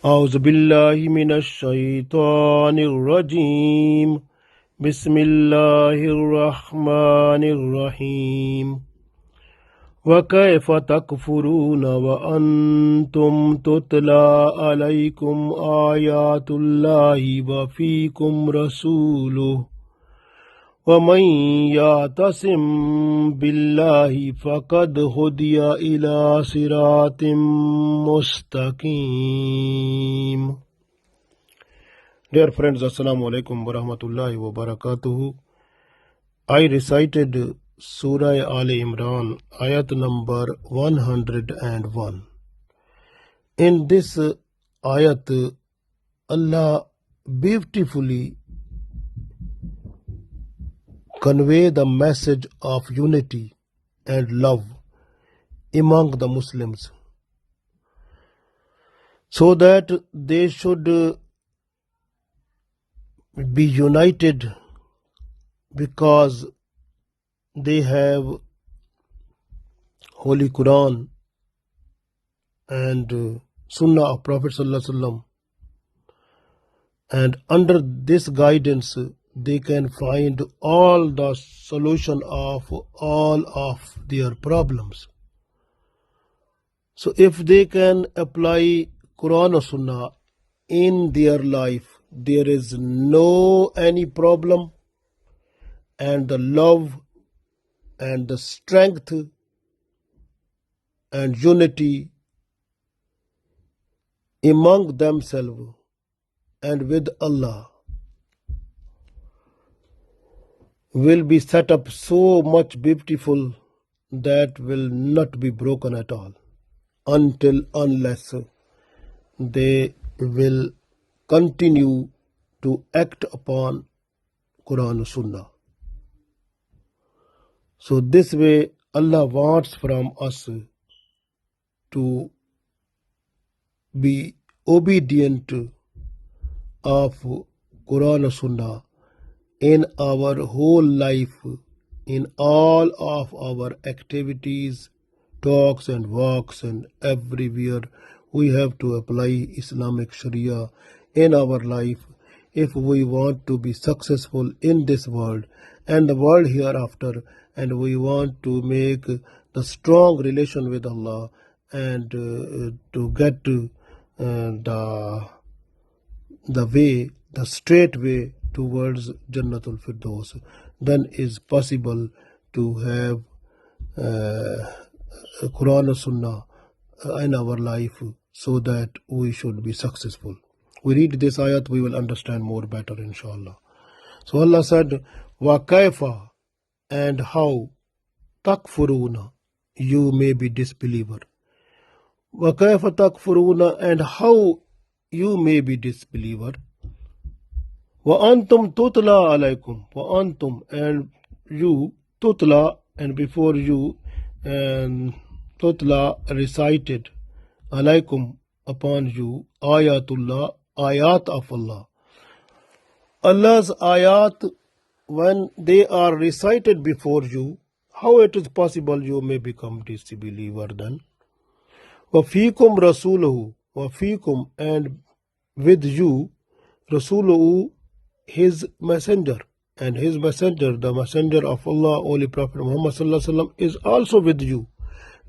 أعوذ بالله من الشيطان الرجيم بسم الله الرحمن الرحيم وكيف تكفرون وأنتم تتلى عليكم آيات الله وفيكم رسوله ومن يعتصم بالله فقد هدي إلى صراط مستقيم. Dear friends, Assalamu alaikum wa rahmatullahi wa barakatuhu. I recited Surah Al Imran, Ayat number 101. In this ayat, Allah beautifully convey the message of unity and love among the Muslims, so that they should be united because they have Holy Quran and Sunnah of Prophet Sallallahu Alaihi Wasallam, and under this guidance they can find all the solution of all of their problems. So if they can apply Quran or Sunnah in their life, there is no any problem, and the love and the strength and unity among themselves and with Allah will be set up so much beautiful that will not be broken at all unless they will continue to act upon Quran and Sunnah. So this way Allah wants from us to be obedient of Quran and Sunnah in our whole life, in all of our activities, talks and walks, and everywhere we have to apply Islamic Sharia in our life if we want to be successful in this world and the world hereafter, and we want to make the strong relation with Allah and to get the straight way towards Jannatul Firdaus, then is possible to have Quran and Sunnah in our life, so that we should be successful. We read this ayat, we will understand more better, inshallah. So Allah said, wa kaifa, and how, takfuruna, you may be disbeliever. Wa kaifa takfuruna, and how you may be disbeliever. Wa antum tutla alaykum, wa antum, and you, tutla, and before you, and tutla, recited, alaykum, upon you, ayatullah, ayat of Allah. Allah's ayat, when they are recited before you, how it is possible you may become disbeliever then? Wafikum rasuluhu, wafikum, and with you, rasuluhu, his messenger, and his messenger, the messenger of Allah, Holy Prophet Muhammad Sallallahu Alaihi Wasallam, is also with you.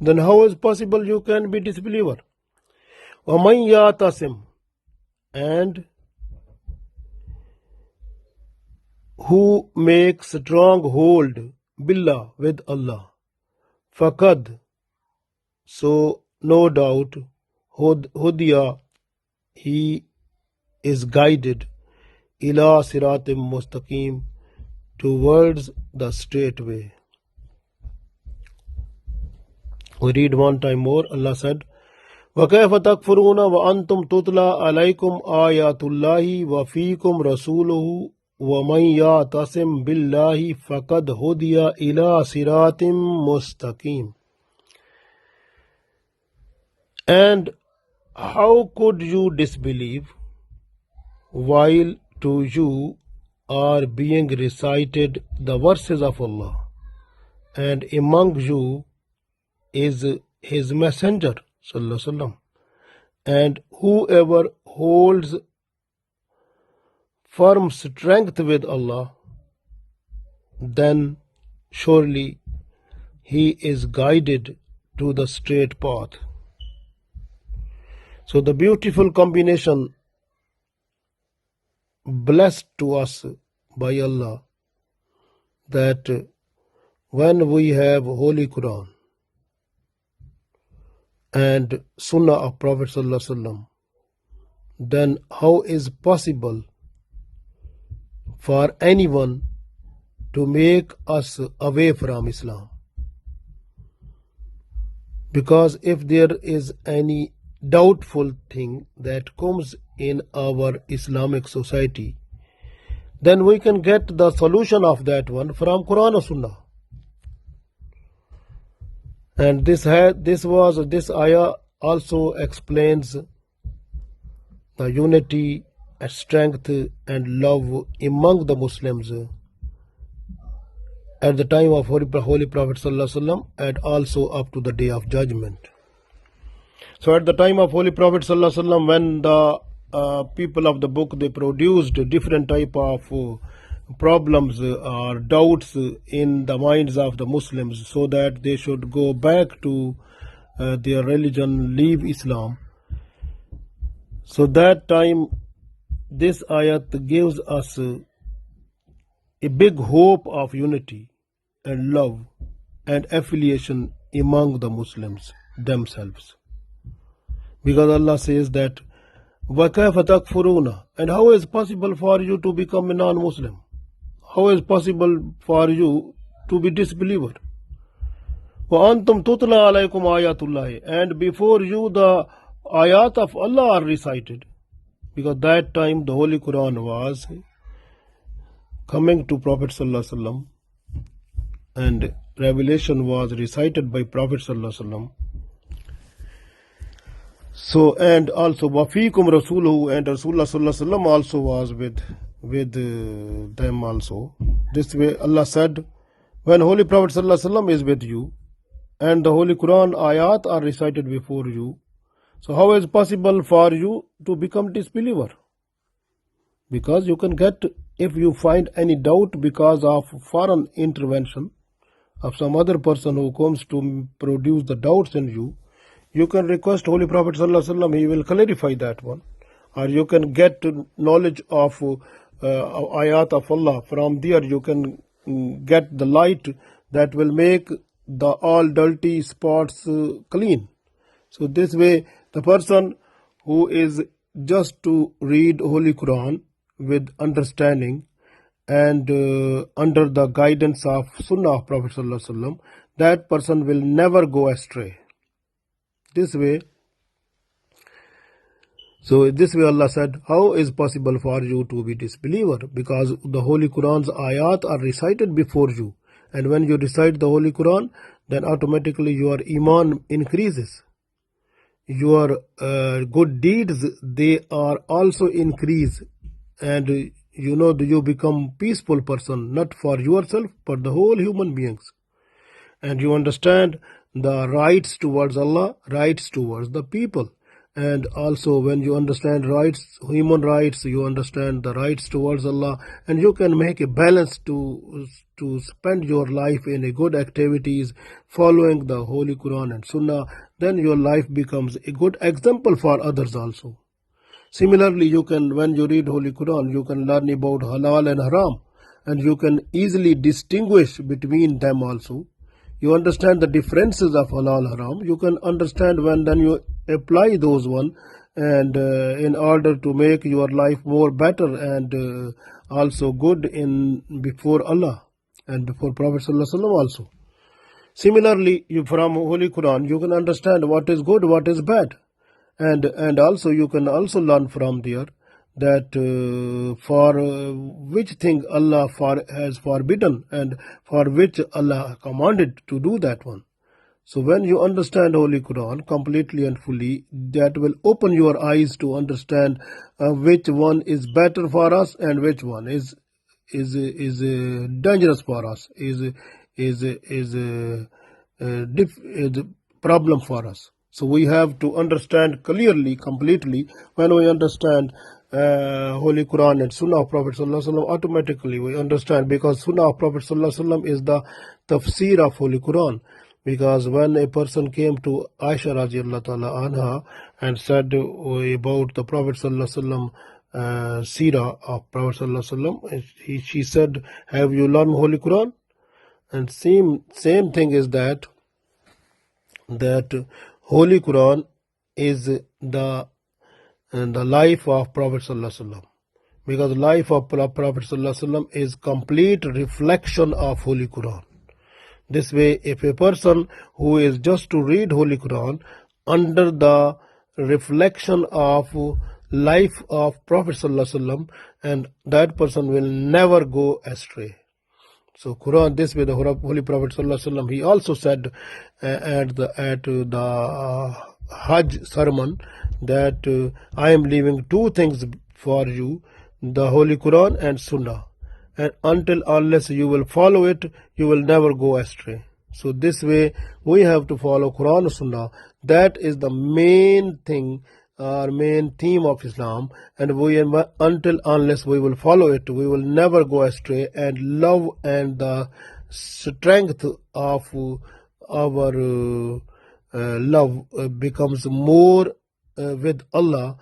Then how is possible you can be disbeliever? وَمَنْ يَعْتَصِمْ, and who makes strong hold, billah, with Allah, faqad, so no doubt, hudiya, he is guided, ila siratim mustaqim, towards the straight way. We read one time more. Allah said, وَكَيْفَ تَكْفُرُونَ وَأَنْتُمْ تُتْلَى عَلَيْكُمْ آيَاتُ اللَّهِ وَفِيكُمْ رَسُولُهُ وَمَنْ يَعْتَصِمْ بِاللَّهِ فَقَدْ هُدِيَ إِلَى صِرَاطٍ مُسْتَقِيمٍ. And how could you disbelieve while to you are being recited the verses of Allah, and among you is his messenger, Sallallahu Alaihi Wasallam, and whoever holds firm strength with Allah, then surely he is guided to the straight path. So the beautiful combination blessed to us by Allah, that when we have Holy Quran and Sunnah of Prophet Sallallahu Alaihi Wasallam, then how is possible for anyone to make us away from Islam? Because if there is any doubtful thing that comes in our Islamic society, then we can get the solution of that one from Quran or Sunnah. And this ayah also explains the unity and strength and love among the Muslims at the time of Holy Prophet Sallallahu Alaihi Wasallam and also up to the Day of Judgment. So at the time of Holy Prophet Sallallahu Alaihi Wasallam, when the people of the book, they produced different type of problems or doubts in the minds of the Muslims, so that they should go back to their religion, leave Islam. So that time this ayat gives us a big hope of unity and love and affiliation among the Muslims themselves. Because Allah says that وَكَيْفَ تَكْفُرُونَ, and how is possible for you to become a non-Muslim? How is possible for you to be disbeliever? وَأَنْتُمْ تُتْلَى عَلَيْكُمْ آيَاتُ اللَّهِ, and before you the ayat of Allah are recited. Because that time the Holy Quran was coming to Prophet Sallallahu Alaihi Wasallam and revelation was recited by Prophet Sallallahu Alaihi Wasallam. So, and also Wafikum Rasuluhu, and Rasulullah Sallallahu Alaihi Wasallam also was with them also. This way Allah said, when Holy Prophet Sallallahu Alaihi Wasallam is with you and the Holy Quran ayat are recited before you, so how is possible for you to become disbeliever? Because you can get, if you find any doubt because of foreign intervention of some other person who comes to produce the doubts in you, you can request Holy Prophet Sallallahu Alaihi Wasallam, he will clarify that one. Or you can get knowledge of ayat of Allah. From there you can get the light that will make the all dirty spots clean. So this way the person who is just to read Holy Quran with understanding and under the guidance of Sunnah of Prophet Sallallahu Alaihi Wasallam, that person will never go astray. This way Allah said, how is possible for you to be disbeliever? Because the Holy Quran's ayat are recited before you, and when you recite the Holy Quran, then automatically your iman increases. Your good deeds, they are also increase, and you become peaceful person, not for yourself but the whole human beings. And you understand the rights towards Allah, rights towards the people. And also when you understand rights, human rights, you understand the rights towards Allah, and you can make a balance to spend your life in a good activities following the Holy Quran and Sunnah, then your life becomes a good example for others also. Similarly, you can, when you read Holy Quran, you can learn about halal and haram, and you can easily distinguish between them also. You understand the differences of halal haram. You can understand when then you apply those one, and in order to make your life more better and also good in before Allah and before Prophet Sallallahu Alaihi Wasallam also. Similarly, from Holy Quran you can understand what is good, what is bad, and also you can also learn from there that for which thing Allah has forbidden and for which Allah commanded to do that one. So when you understand Holy Quran completely and fully, that will open your eyes to understand which one is better for us and which one is dangerous for us, is a problem for us. So we have to understand clearly, completely. When we understand Holy Quran and Sunnah of Prophet Sallallahu Alaihi Wasallam, automatically we understand, because Sunnah of Prophet Sallallahu Alaihi Wasallam is the Tafsir of Holy Quran. Because when a person came to Aisha radiallahu ta'ala anha and said about the Prophet Sallallahu Alaihi Wasallam, Sirah of Prophet Sallallahu Alaihi Wasallam, she said, have you learned Holy Quran? And same thing is that Holy Quran is the life of Prophet Sallallahu Alaihi Wasallam, because the life of Prophet Sallallahu Alaihi Wasallam is complete reflection of Holy Quran. This way, if a person who is just to read Holy Quran under the reflection of life of Prophet Sallallahu Alaihi Wasallam, and that person will never go astray. So Quran, this way the Holy Prophet Sallallahu Alaihi Wasallam, he also said at the Hajj sermon that I am leaving two things for you, the Holy Quran and Sunnah, and unless you will follow it, you will never go astray. So this way we have to follow Quran and Sunnah. That is the main thing, our main theme of Islam, and unless we will follow it, we will never go astray. And love and the strength of our love becomes more with Allah,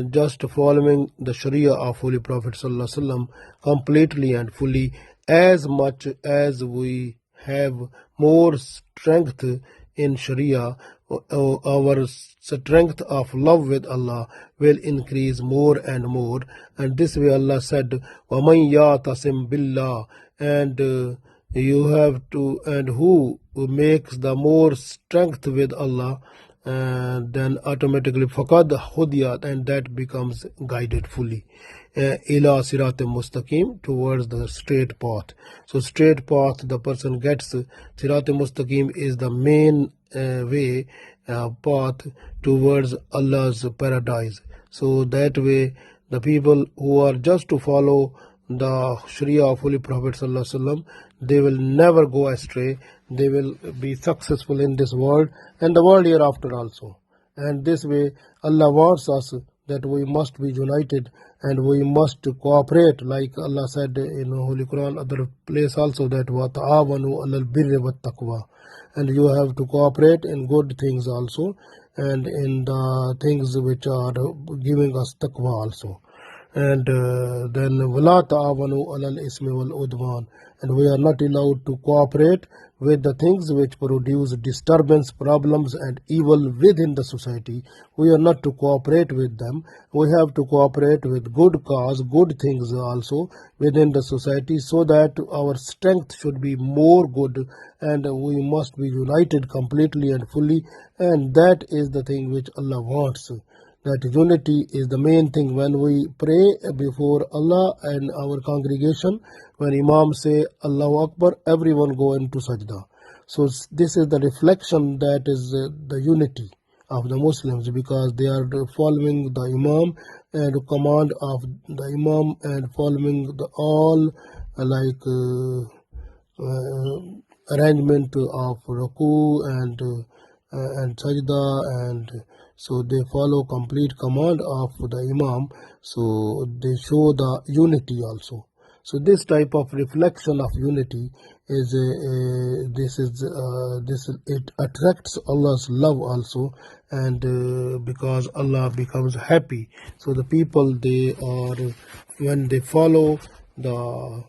just following the Sharia of Holy Prophet Sallallahu Alaihi Wasallam completely and fully. As much as we have more strength in Sharia, our strength of love with Allah will increase more and more. And this way Allah said, وَمَنْ يَعْتَصِمْ بِاللَّهِ, and you have to, and who makes the more strength with Allah, then automatically faqad hudiyat, and that becomes guided fully. Ila sirat mustaqim, towards the straight path. So straight path the person gets. Sirat mustaqim is the main way, path towards Allah's paradise. So that way the people who are just to follow the Sharia of Holy Prophet Sallallahu Alaihi Wasallam, they will never go astray. They will be successful in this world and the world hereafter also. And this way Allah wants us that we must be united and we must cooperate, like Allah said in Holy Quran, other place also, that وَتَعَاوَنُوا عَلَى الْبِرِّ وَالتَّقْوَى, and you have to cooperate in good things also, and in the things which are giving us taqwa also. And then وَلَا تَعَاوَنُوا عَلَى الْإِثْمِ وَالْعُدْوَانِ, and we are not allowed to cooperate with the things which produce disturbance, problems and evil within the society. We are not to cooperate with them. We have to cooperate with good cause, good things also within the society, so that our strength should be more good, and we must be united completely and fully. And that is the thing which Allah wants. That unity is the main thing. When we pray before Allah and our congregation, when Imam say Allahu Akbar, everyone go into sajda. So this is the reflection, that is the unity of the Muslims, because they are following the Imam and command of the Imam, and following the all arrangement of ruku and sajda, and so they follow complete command of the Imam. So they show the unity also. So this type of reflection of unity is it attracts Allah's love also, and because Allah becomes happy. So the people, they are, when they follow the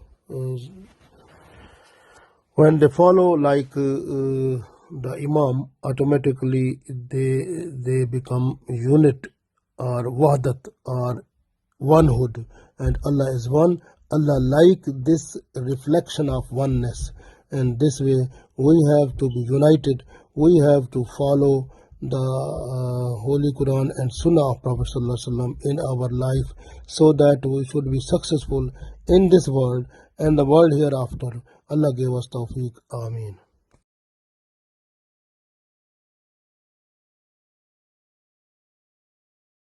the Imam, automatically they become unit or wahdat or onehood, and Allah is one. Allah like this reflection of oneness, and this way we have to be united. We have to follow the Holy Quran and Sunnah of Prophet Sallallahu Alaihi Wasallam in our life, so that we should be successful in this world and the world hereafter. Allah gave us tawfiq. Ameen.